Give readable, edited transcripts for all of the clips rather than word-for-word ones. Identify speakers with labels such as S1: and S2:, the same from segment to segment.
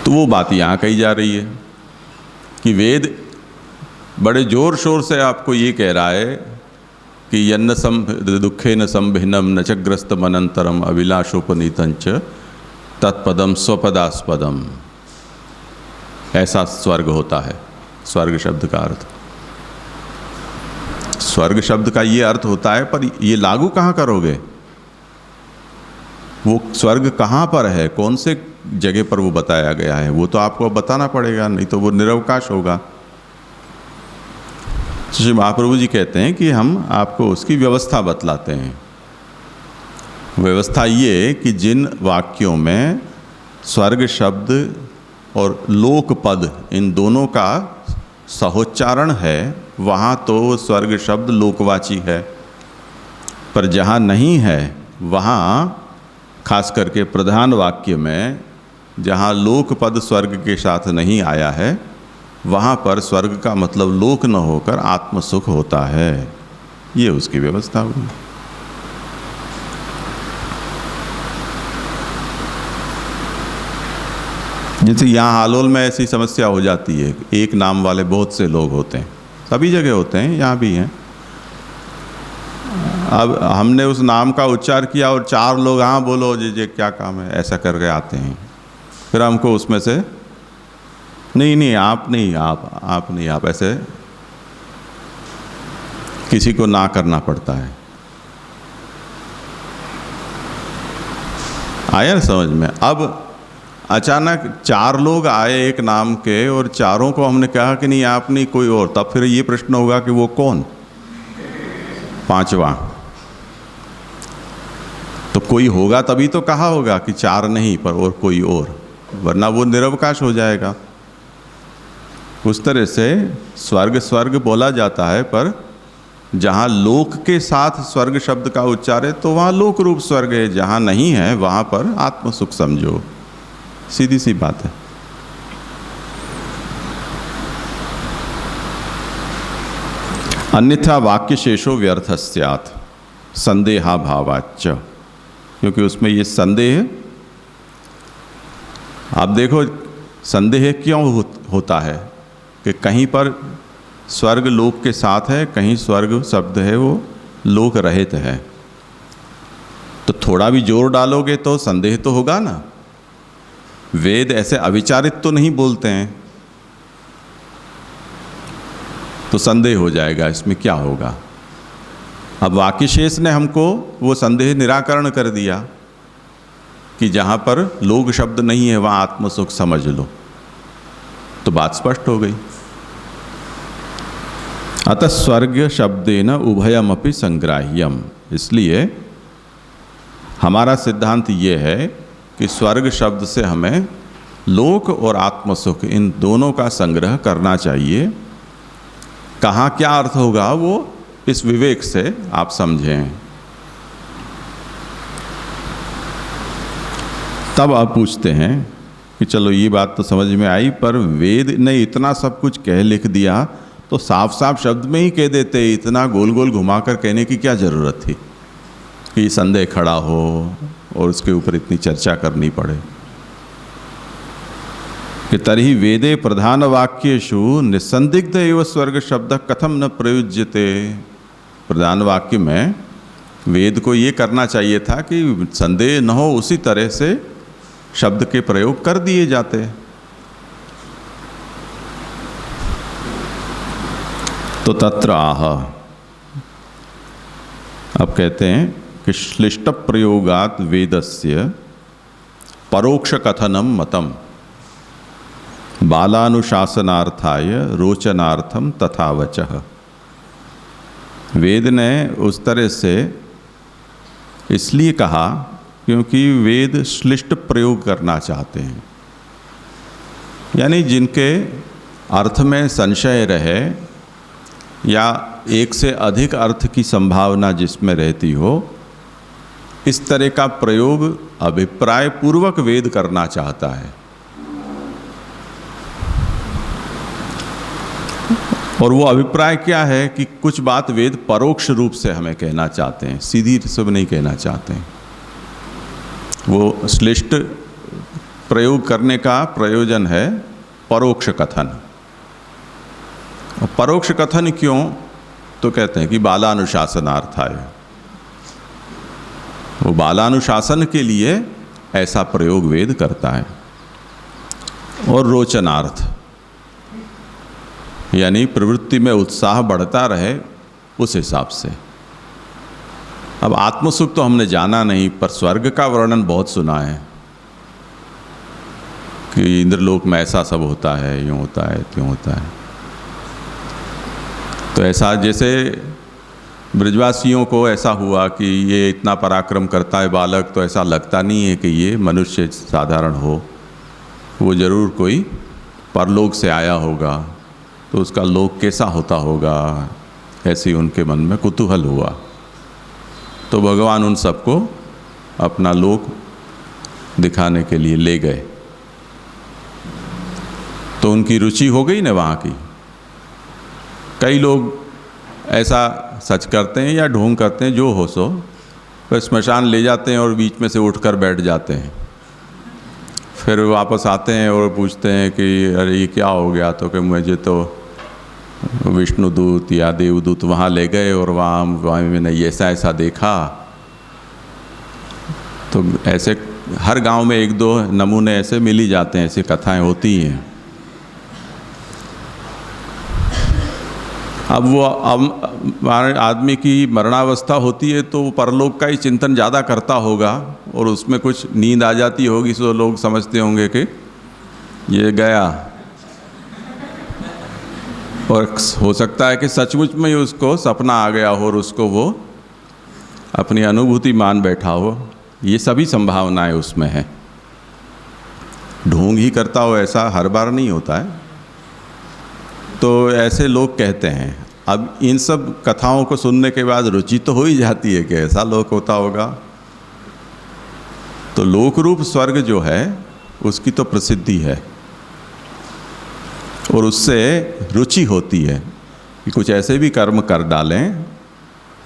S1: तो वो बात यहाँ कही जा रही है कि वेद बड़े ज़ोर शोर से आपको ये कह रहा है कि यन्न दुखे न संभिन्नम न च ग्रस्तम अनंतरम अभिलाषोपनीतंच तत्पदम स्वपदास्पदम, ऐसा स्वर्ग होता है। स्वर्ग शब्द का अर्थ, स्वर्ग शब्द का ये अर्थ होता है, पर ये लागू कहाँ करोगे? वो स्वर्ग कहाँ पर है, कौन से जगह पर वो बताया गया है, वो तो आपको बताना पड़ेगा, नहीं तो वो निरवकाश होगा। श्री महाप्रभु जी कहते हैं कि हम आपको उसकी व्यवस्था बतलाते हैं। व्यवस्था ये कि जिन वाक्यों में स्वर्ग शब्द और लोक पद इन दोनों का सहोच्चारण है, वहाँ तो स्वर्ग शब्द लोकवाची है, पर जहाँ नहीं है वहाँ खास करके प्रधान वाक्य में जहाँ लोक पद स्वर्ग के साथ नहीं आया है, वहाँ पर स्वर्ग का मतलब लोक न होकर आत्मसुख होता है। ये उसकी व्यवस्था हुई। जैसे यहाँ हालोल में ऐसी समस्या हो जाती है, एक नाम वाले बहुत से लोग होते हैं, सभी जगह होते हैं, यहाँ भी हैं। अब हमने उस नाम का उच्चार किया और चार लोग हाँ बोलो जी क्या काम है, ऐसा करके आते हैं। फिर हमको उसमें से नहीं आप नहीं, आप नहीं, आप, ऐसे किसी को ना करना पड़ता है। आया ना समझ में? अब अचानक चार लोग आए एक नाम के और चारों को हमने कहा कि नहीं आप नहीं कोई और, तब फिर ये प्रश्न होगा कि वो कौन? पांचवा तो कोई होगा तभी तो कहा होगा कि चार नहीं पर और कोई और, वरना वो निरवकाश हो जाएगा। उस तरह से स्वर्ग स्वर्ग बोला जाता है, पर जहाँ लोक के साथ स्वर्ग शब्द का उच्चार है तो वहाँ लोक रूप स्वर्ग है, जहाँ नहीं है वहाँ पर आत्मसुख समझो। सीधी सी बात है। अन्यथा वाक्य शेषो व्यर्थ स्यात् संदेहा भावाच्च, क्योंकि उसमें ये संदेह, आप देखो संदेह क्यों होता है कि कहीं पर स्वर्ग लोक के साथ है, कहीं स्वर्ग शब्द है वो लोक रहित है, तो थोड़ा भी जोर डालोगे तो संदेह तो होगा ना। वेद ऐसे अविचारित तो नहीं बोलते हैं, तो संदेह हो जाएगा इसमें क्या होगा। अब वाक्यशेष ने हमको वो संदेह निराकरण कर दिया कि जहाँ पर लोक शब्द नहीं है वहाँ आत्मसुख समझ लो, तो बात स्पष्ट हो गई। अतः स्वर्ग शब्देन उभयमपि संग्राह्यम, इसलिए हमारा सिद्धांत ये है कि स्वर्ग शब्द से हमें लोक और आत्मसुख इन दोनों का संग्रह करना चाहिए। कहाँ क्या अर्थ होगा वो इस विवेक से आप समझें। तब आप पूछते हैं कि चलो ये बात तो समझ में आई, पर वेद ने इतना सब कुछ कह लिख दिया तो साफ साफ शब्द में ही कह देते, इतना गोल गोल घुमाकर कहने की क्या ज़रूरत थी कि संदेह खड़ा हो और उसके ऊपर इतनी चर्चा करनी पड़े। कि तर्हि वेदे प्रधान वाक्येषु निसंदिग्ध एव स्वर्ग शब्द कथम न प्रयुज्यते। प्रधान वाक्य में वेद को ये करना चाहिए था कि संदेह न हो, उसी तरह से शब्द के प्रयोग कर दिए जाते। तो तत्र आह, अब कहते हैं कि श्लिष्ट प्रयोगात वेदस्य परोक्ष कथनम मतम बालानुशासनार्थाय रोचनार्थम तथा वचः। वेद ने उस तरह से इसलिए कहा क्योंकि वेद श्लिष्ट प्रयोग करना चाहते हैं, यानी जिनके अर्थ में संशय रहे या एक से अधिक अर्थ की संभावना जिसमें रहती हो, इस तरह का प्रयोग अभिप्राय पूर्वक वेद करना चाहता है। और वो अभिप्राय क्या है कि कुछ बात वेद परोक्ष रूप से हमें कहना चाहते हैं, सीधी सब नहीं कहना चाहते हैं। वो श्लिष्ट प्रयोग करने का प्रयोजन है परोक्ष कथन। और परोक्ष कथन क्यों? तो कहते हैं कि बालानुशासनार्थाय, वो बालानुशासन के लिए ऐसा प्रयोग वेद करता है। और रोचनार्थ, यानी प्रवृत्ति में उत्साह बढ़ता रहे उस हिसाब से। अब आत्मसुख तो हमने जाना नहीं, पर स्वर्ग का वर्णन बहुत सुना है कि इंद्रलोक में ऐसा सब होता है, यूँ होता है, त्यों होता है। तो ऐसा जैसे ब्रजवासियों को ऐसा हुआ कि ये इतना पराक्रम करता है बालक, तो ऐसा लगता नहीं है कि ये मनुष्य साधारण हो, वो ज़रूर कोई परलोक से आया होगा, तो उसका लोक कैसा होता होगा, ऐसे उनके मन में कुतूहल हुआ। तो भगवान उन सबको अपना लोक दिखाने के लिए ले गए। तो उनकी रुचि हो गई ना वहाँ की। कई लोग ऐसा सच करते हैं या ढोंग करते हैं, जो हो सो, तो स्मशान ले जाते हैं और बीच में से उठकर बैठ जाते हैं। फिर वापस आते हैं और पूछते हैं कि अरे ये क्या हो गया, तो कि मुझे तो विष्णुदूत या देवदूत वहाँ ले गए और वहाँ मैंने ऐसा ऐसा देखा। तो ऐसे हर गांव में एक दो नमूने ऐसे मिल ही जाते हैं, ऐसी कथाएं होती हैं। अब वो आदमी की मरणावस्था होती है तो वो परलोक का ही चिंतन ज़्यादा करता होगा और उसमें कुछ नींद आ जाती होगी, तो लोग समझते होंगे कि ये गया। और हो सकता है कि सचमुच में ही उसको सपना आ गया हो और उसको वो अपनी अनुभूति मान बैठा हो। ये सभी संभावनाएं उसमें है। ढोंग ही करता हो ऐसा हर बार नहीं होता है। तो ऐसे लोग कहते हैं। अब इन सब कथाओं को सुनने के बाद रुचि तो हो ही जाती है कि ऐसा लोक होता होगा। तो लोक रूप स्वर्ग जो है उसकी तो प्रसिद्धि है और उससे रुचि होती है कि कुछ ऐसे भी कर्म कर डालें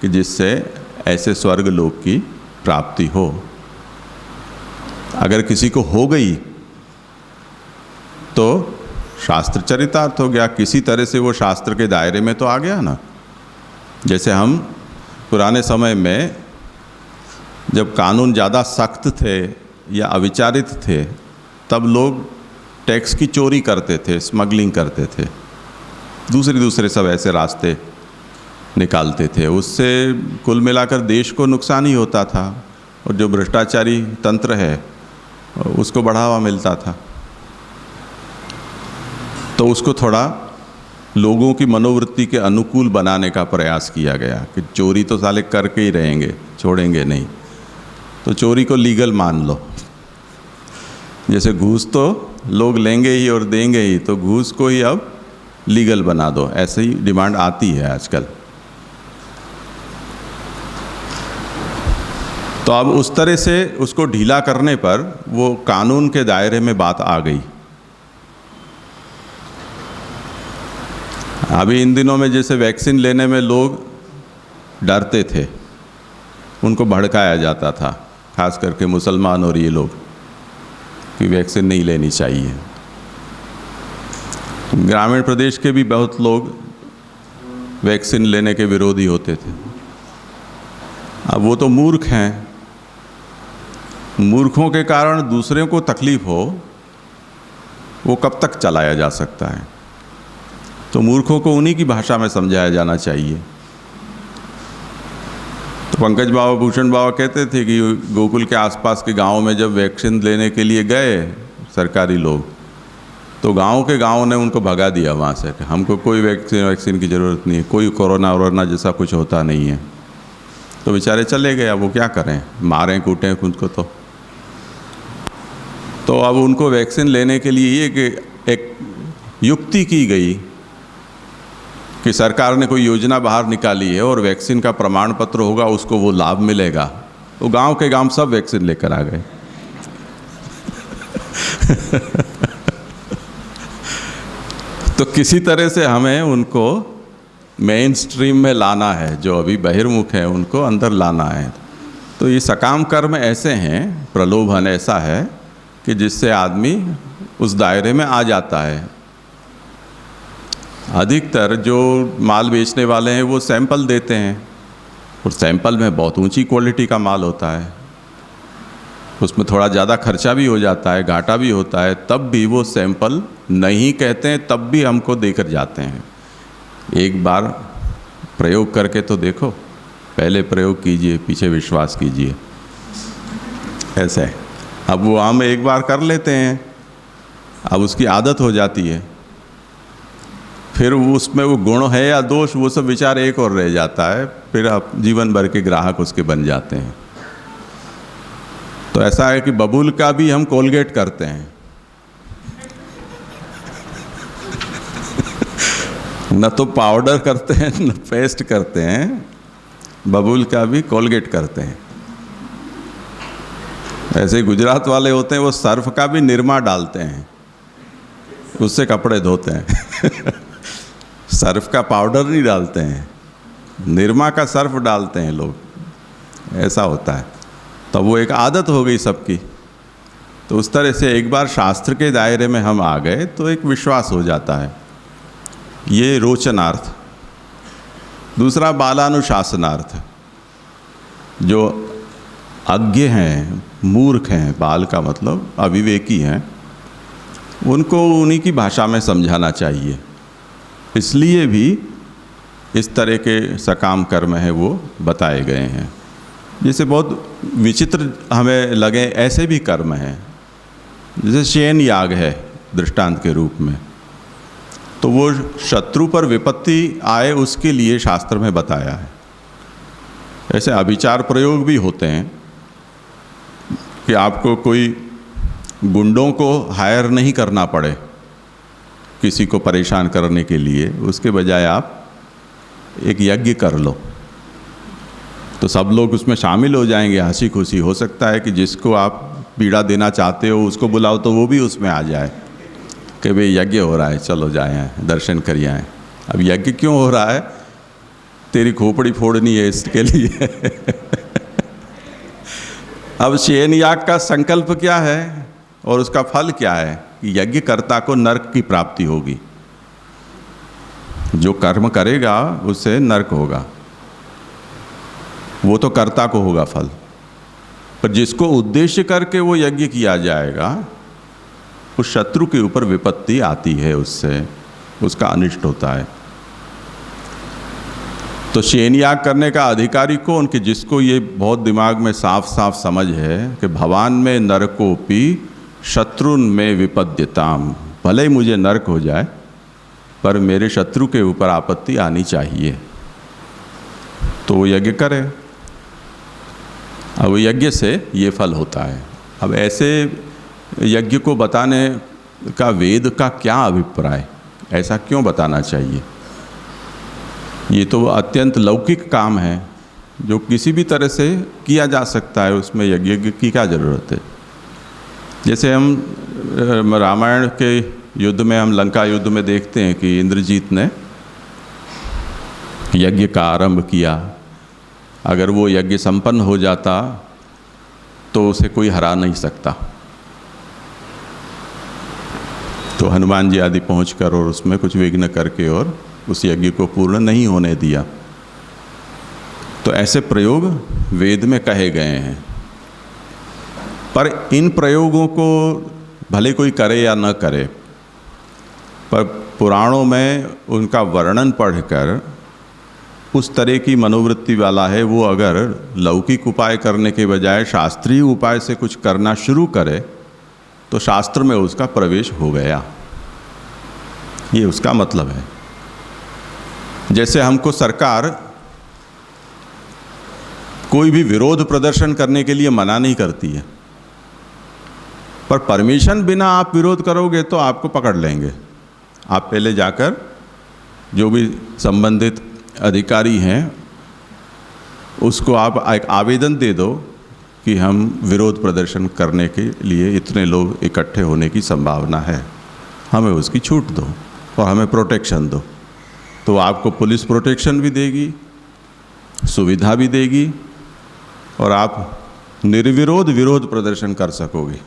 S1: कि जिससे ऐसे स्वर्ग लोक की प्राप्ति हो। अगर किसी को हो गई तो शास्त्र चरितार्थ हो गया, किसी तरह से वो शास्त्र के दायरे में तो आ गया ना। जैसे हम पुराने समय में जब कानून ज़्यादा सख्त थे या अविचारित थे, तब लोग टैक्स की चोरी करते थे, स्मगलिंग करते थे, दूसरे सब ऐसे रास्ते निकालते थे। उससे कुल मिलाकर देश को नुकसान ही होता था और जो भ्रष्टाचारी तंत्र है उसको बढ़ावा मिलता था। तो उसको थोड़ा लोगों की मनोवृत्ति के अनुकूल बनाने का प्रयास किया गया कि चोरी तो साले करके ही रहेंगे, छोड़ेंगे नहीं, तो चोरी को लीगल मान लो। जैसे घूस तो लोग लेंगे ही और देंगे ही, तो घूस को ही अब लीगल बना दो, ऐसे ही डिमांड आती है आजकल। तो अब उस तरह से उसको ढीला करने पर वो कानून के दायरे में बात आ गई। अभी इन दिनों में जैसे वैक्सीन लेने में लोग डरते थे, उनको भड़काया जाता था, खास करके मुसलमान और ये लोग, कि वैक्सीन नहीं लेनी चाहिए। ग्रामीण प्रदेश के भी बहुत लोग वैक्सीन लेने के विरोधी होते थे। अब वो तो मूर्ख हैं, मूर्खों के कारण दूसरों को तकलीफ हो वो कब तक चलाया जा सकता है। तो मूर्खों को उन्हीं की भाषा में समझाया जाना चाहिए। तो पंकज बाबा, भूषण बाबा कहते थे कि गोकुल के आसपास के गांव में जब वैक्सीन लेने के लिए गए सरकारी लोग, तो गांव के गांव ने उनको भगा दिया वहाँ से कि हमको कोई वैक्सीन की ज़रूरत नहीं है, कोई कोरोना जैसा कुछ होता नहीं है। तो बेचारे चले गए। अब वो क्या करें, मारें कूटें उनको। तो अब उनको वैक्सीन लेने के लिए ये कि एक युक्ति की गई कि सरकार ने कोई योजना बाहर निकाली है और वैक्सीन का प्रमाण पत्र होगा, उसको वो लाभ मिलेगा। तो गांव के गांव सब वैक्सीन लेकर आ गए। तो किसी तरह से हमें उनको मेन स्ट्रीम में लाना है, जो अभी बहिर्मुख है उनको अंदर लाना है। तो ये सकाम कर्म ऐसे हैं, प्रलोभन ऐसा है कि जिससे आदमी उस दायरे में आ जाता है। अधिकतर जो माल बेचने वाले हैं वो सैंपल देते हैं, और सैंपल में बहुत ऊंची क्वालिटी का माल होता है, उसमें थोड़ा ज़्यादा खर्चा भी हो जाता है, घाटा भी होता है, तब भी वो सैंपल नहीं कहते हैं, तब भी हमको देकर जाते हैं। एक बार प्रयोग करके तो देखो, पहले प्रयोग कीजिए, पीछे विश्वास कीजिए, ऐसा है। अब वो हम एक बार कर लेते हैं, अब उसकी आदत हो जाती है, फिर उसमें वो गुण है या दोष वो सब विचार एक और रह जाता है, फिर आप जीवन भर के ग्राहक उसके बन जाते हैं। तो ऐसा है कि बबूल का भी हम कोलगेट करते हैं न तो पाउडर करते हैं न पेस्ट करते हैं, बबूल का भी कोलगेट करते हैं। ऐसे गुजरात वाले होते हैं, वो सर्फ का भी निरमा डालते हैं, उससे कपड़े धोते हैं सर्फ का पाउडर नहीं डालते हैं, निरमा का सर्फ डालते हैं लोग, ऐसा होता है। तो वो एक आदत हो गई सबकी। तो उस तरह से एक बार शास्त्र के दायरे में हम आ गए तो एक विश्वास हो जाता है। ये रोचनार्थ। दूसरा बालानुशासनार्थ। जो अज्ञ हैं, मूर्ख हैं, बाल का मतलब अविवेकी हैं, उनको उन्हीं की भाषा में समझाना चाहिए। इसलिए भी इस तरह के सकाम कर्म हैं वो बताए गए हैं। जैसे बहुत विचित्र हमें लगे ऐसे भी कर्म हैं, जैसे शयन याग है दृष्टांत के रूप में, तो वो शत्रु पर विपत्ति आए उसके लिए शास्त्र में बताया है। ऐसे अभिचार प्रयोग भी होते हैं कि आपको कोई गुंडों को हायर नहीं करना पड़े किसी को परेशान करने के लिए, उसके बजाय आप एक यज्ञ कर लो तो सब लोग उसमें शामिल हो जाएंगे, हंसी खुशी। हो सकता है कि जिसको आप पीड़ा देना चाहते हो उसको बुलाओ तो वो भी उसमें आ जाए कि भाई यज्ञ हो रहा है, चलो जाए दर्शन करिए आए। अब यज्ञ क्यों हो रहा है? तेरी खोपड़ी फोड़नी है इसके लिए अब शयन याग का संकल्प क्या है और उसका फल क्या है कि यज्ञकर्ता को नरक की प्राप्ति होगी। जो कर्म करेगा उससे नरक होगा, वो तो कर्ता को होगा फल। पर जिसको उद्देश्य करके वो यज्ञ किया जाएगा उस शत्रु के ऊपर विपत्ति आती है, उससे उसका अनिष्ट होता है। तो शयन याग करने का अधिकारी कौन? कि जिसको ये बहुत दिमाग में साफ साफ समझ है कि भवान में नरकोपि शत्रुन में विपद्यताम, भले ही मुझे नरक हो जाए पर मेरे शत्रु के ऊपर आपत्ति आनी चाहिए, तो वो यज्ञ करे। अब यज्ञ से ये फल होता है। अब ऐसे यज्ञ को बताने का वेद का क्या अभिप्राय, ऐसा क्यों बताना चाहिए? ये तो अत्यंत लौकिक काम है जो किसी भी तरह से किया जा सकता है, उसमें यज्ञ की क्या ज़रूरत है? जैसे हम रामायण के युद्ध में, हम लंका युद्ध में देखते हैं कि इंद्रजीत ने यज्ञ का आरंभ किया। अगर वो यज्ञ संपन्न हो जाता तो उसे कोई हरा नहीं सकता। तो हनुमान जी आदि पहुंचकर और उसमें कुछ विघ्न करके और उस यज्ञ को पूर्ण नहीं होने दिया। तो ऐसे प्रयोग वेद में कहे गए हैं। पर इन प्रयोगों को भले कोई करे या न करे, पर पुराणों में उनका वर्णन पढ़कर उस तरह की मनोवृत्ति वाला है वो अगर लौकिक उपाय करने के बजाय शास्त्रीय उपाय से कुछ करना शुरू करे तो शास्त्र में उसका प्रवेश हो गया, ये उसका मतलब है। जैसे हमको सरकार कोई भी विरोध प्रदर्शन करने के लिए मना नहीं करती है, पर परमिशन बिना आप विरोध करोगे तो आपको पकड़ लेंगे। आप पहले जाकर जो भी संबंधित अधिकारी हैं उसको आप एक आवेदन दे दो कि हम विरोध प्रदर्शन करने के लिए इतने लोग इकट्ठे होने की संभावना है, हमें उसकी छूट दो और हमें प्रोटेक्शन दो। तो आपको पुलिस प्रोटेक्शन भी देगी, सुविधा भी देगी और आप निर्विरोध विरोध प्रदर्शन कर सकोगे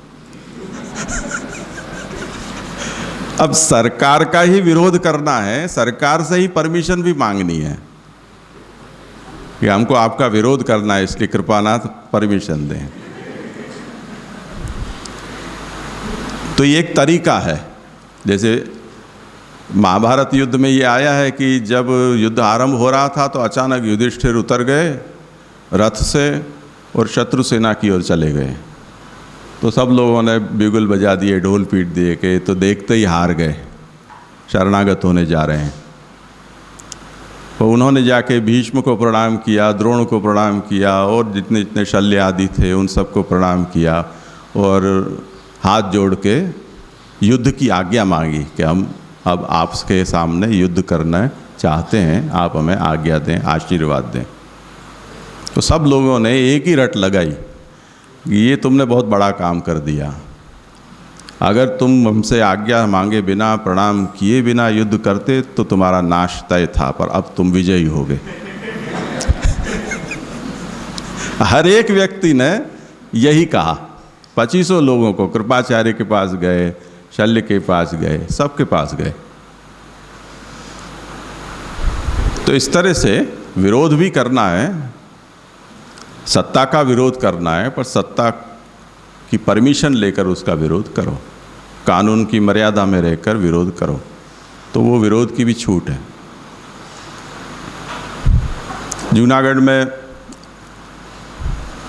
S1: अब सरकार का ही विरोध करना है, सरकार से ही परमिशन भी मांगनी है कि हमको आपका विरोध करना है, इसलिए कृपानाथ परमिशन दें। तो ये एक तरीका है। जैसे महाभारत युद्ध में ये आया है कि जब युद्ध आरंभ हो रहा था तो अचानक युधिष्ठिर उतर गए रथ से और शत्रु सेना की ओर चले गए। तो सब लोगों ने बिगुल बजा दिए, ढोल पीट दिए कि तो देखते ही हार गए, शरणागत होने जा रहे हैं। तो उन्होंने जाके भीष्म को प्रणाम किया, द्रोण को प्रणाम किया और जितने जितने शल्य आदि थे उन सबको प्रणाम किया और हाथ जोड़ के युद्ध की आज्ञा मांगी कि हम अब आपके सामने युद्ध करना चाहते हैं, आप हमें आज्ञा दें, आशीर्वाद दें। तो सब लोगों ने एक ही रट लगाई कि ये तुमने बहुत बड़ा काम कर दिया, अगर तुम हमसे आज्ञा मांगे बिना, प्रणाम किए बिना युद्ध करते तो तुम्हारा नाश तय था, पर अब तुम विजयी हो गए। हर एक व्यक्ति ने यही कहा। 2500 लोगों को कृपाचार्य के पास गए, शल्य के पास गए, सबके पास गए। तो इस तरह से विरोध भी करना है, सत्ता का विरोध करना है, पर सत्ता की परमिशन लेकर उसका विरोध करो, कानून की मर्यादा में रहकर विरोध करो, तो वो विरोध की भी छूट है। जूनागढ़ में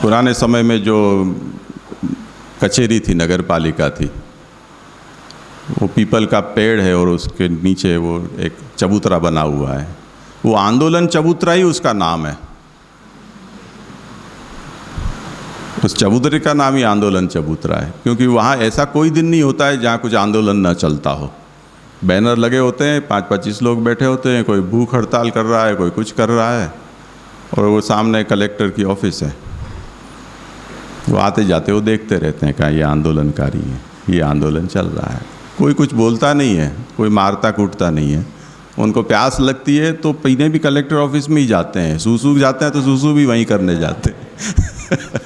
S1: पुराने समय में जो कचहरी थी, नगर पालिका थी, वो पीपल का पेड़ है और उसके नीचे वो एक चबूतरा बना हुआ है। वो आंदोलन चबूतरा ही उसका नाम है। उस चबूतरे का नाम ही आंदोलन चबूतरा है, क्योंकि वहाँ ऐसा कोई दिन नहीं होता है जहाँ कुछ आंदोलन न चलता हो। बैनर लगे होते हैं, 25 लोग बैठे होते हैं, कोई भूख हड़ताल कर रहा है, कोई कुछ कर रहा है, और वो सामने कलेक्टर की ऑफिस है। वो आते जाते वो देखते रहते हैं, कहाँ ये आंदोलनकारी है, ये आंदोलन चल रहा है। कोई कुछ बोलता नहीं है, कोई मारता कूटता नहीं है। उनको प्यास लगती है तो पीने भी कलेक्टर ऑफिस में ही जाते हैं, सूसू जाते हैं तो सूसू भी वहीं करने जाते हैं।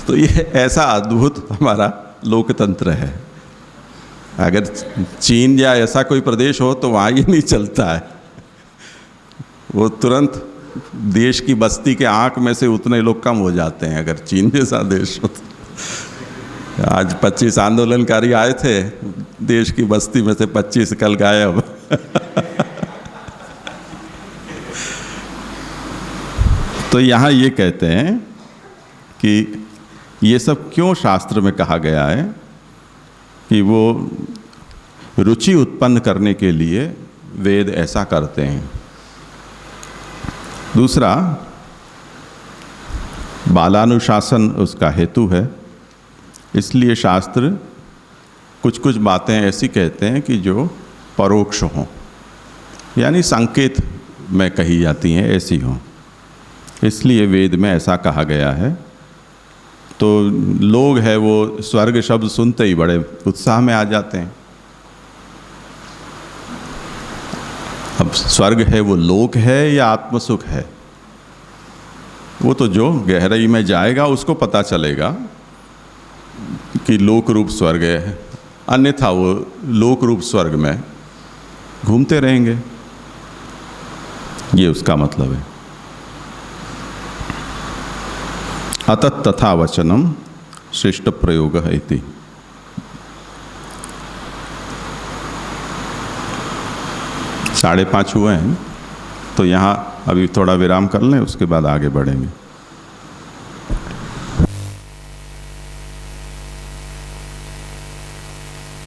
S1: तो ये ऐसा अद्भुत हमारा लोकतंत्र है। अगर चीन या ऐसा कोई प्रदेश हो तो वहाँ ये नहीं चलता है। वो तुरंत देश की बस्ती के आंख में से उतने लोग कम हो जाते हैं अगर चीन जैसा देश हो तो। आज 25 आंदोलनकारी आए थे, देश की बस्ती में से 25 कल गायब। तो यहाँ ये कहते हैं कि ये सब क्यों शास्त्र में कहा गया है कि वो रुचि उत्पन्न करने के लिए वेद ऐसा करते हैं। दूसरा, बालानुशासन उसका हेतु है, इसलिए शास्त्र कुछ कुछ बातें ऐसी कहते हैं कि जो परोक्ष हों, यानी संकेत में कही जाती हैं, ऐसी हों। इसलिए वेद में ऐसा कहा गया है। तो लोग हैं वो स्वर्ग शब्द सुनते ही बड़े उत्साह में आ जाते हैं। अब स्वर्ग है वो लोक है या आत्मसुख है, वो तो जो गहराई में जाएगा उसको पता चलेगा कि लोक रूप स्वर्ग है, अन्यथा वो लोक रूप स्वर्ग में घूमते रहेंगे। ये उसका मतलब है। अतः तथा वचनम शिष्ट प्रयोग है इति। साढ़े 5 हुए हैं, तो यहाँ अभी थोड़ा विराम कर लें, उसके बाद आगे बढ़ेंगे।